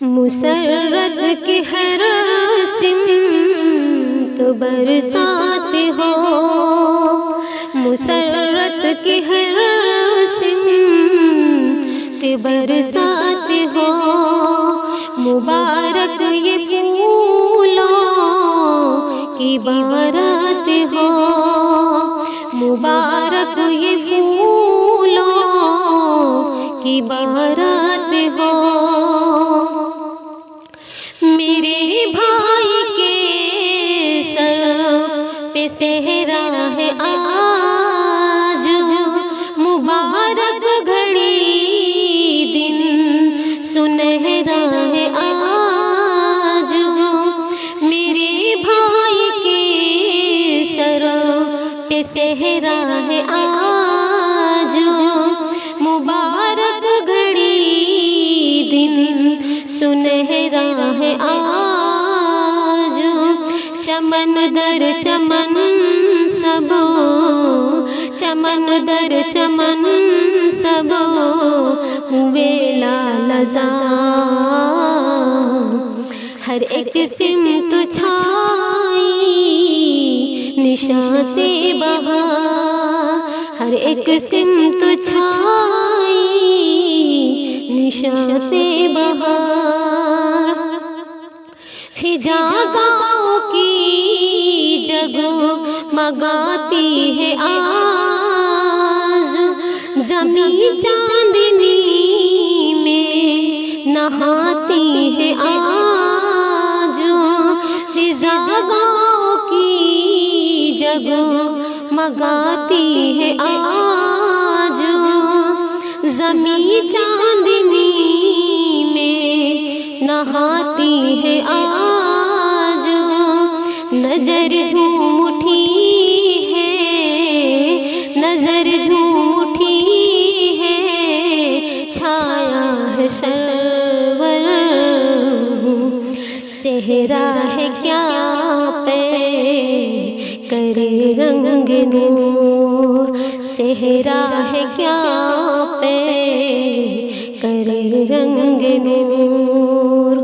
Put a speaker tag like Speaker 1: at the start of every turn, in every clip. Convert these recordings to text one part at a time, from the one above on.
Speaker 1: मुसर्रत की हर सिमत बरसात हो, मुसर्रत की हर सिमत बरसात हो। मुबारक ये फूलों की बारात हो, मुबारक ये फूलों की बारात हो। मेरे भाई के सर पे सेहरा है आज, मुबारक घड़ी दिन सुनहरा है आज। मेरे भाई के सर पे सेहरा है आज, मुबारक घड़ी दिन सुनहरा है आज। चमन दर चमन सब, चमन दर चमन सब हुए लालज़ा। हर एक सिमत छाई निशाते बहार, हर एक सिमत छाई निशाते बहार। फिजाओं की जगमगाती है आज, जमी चांदनी में नहाती है आज। फिजाओं की जगमगाती है आज, जमी चांदनी में नहाती है आज। नजर झूम उठी है, नजर झूम उठी है, छाया है शर्वर। सेहरा है क्या पे करे रंग नूर, सेहरा है क्या पे करे रंग नूर।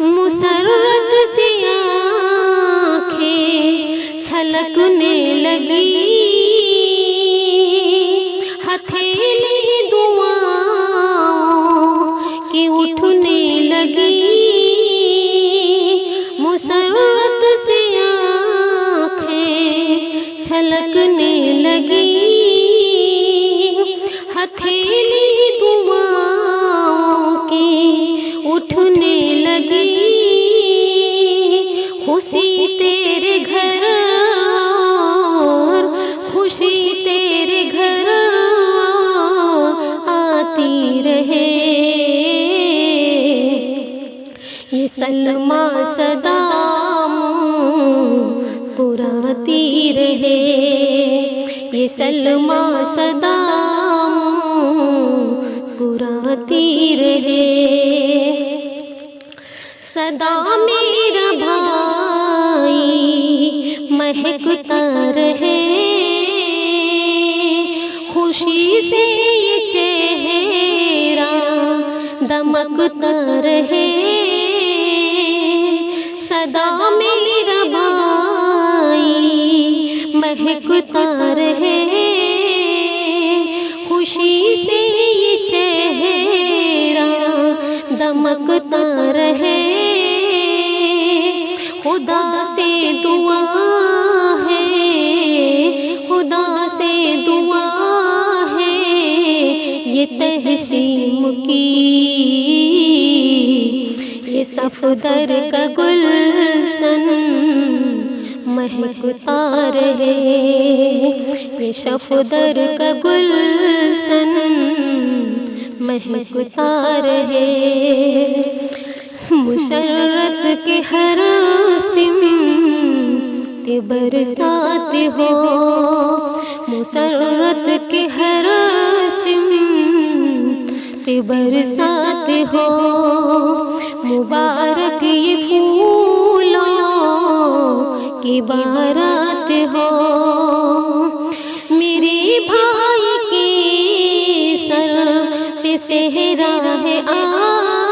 Speaker 1: मुसर्रत से आँखें छलकने लगी, हथेली दुआओं की उठने लगी। मुसर्रत से आँखें छलकने लगी, हथेली दुआओं की उठने लगी। खुशी तेरे घर और खुशी तेरे घर आती रहे, ये सलमा सदा मुस्कुराती रहे, ये सलमा सदा मुस्कुराती रहे। सदा मेरा भाई महकता रहे, खुशी से ये चेहरा दमकता रहे। सदा मेरा भाई महकता रहे, खुशी से ये चेहरा दमकता रहे। खुदा से दुआ है, खुदा से दुआ है, ये तहसीम की ये सफदर का गुलशन महकता रहे, ये सफदर का गुलशन महकता रहे। मुसर्रत के हर सिमत बरसात हो, मुसर्रत के हर सिमत बरसात हो। मुबारक ये फूलों की बारात हो। मेरे भाई के सर पे सेहरा है आज,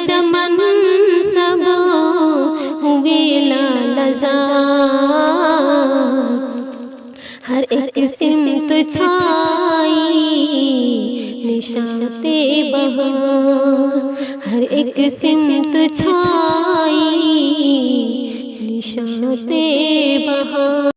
Speaker 1: चमन सब हुए लालज़ार। हर एक सिमत छाई निशाते बहार, हर एक सिमत छाई निशाते बहार।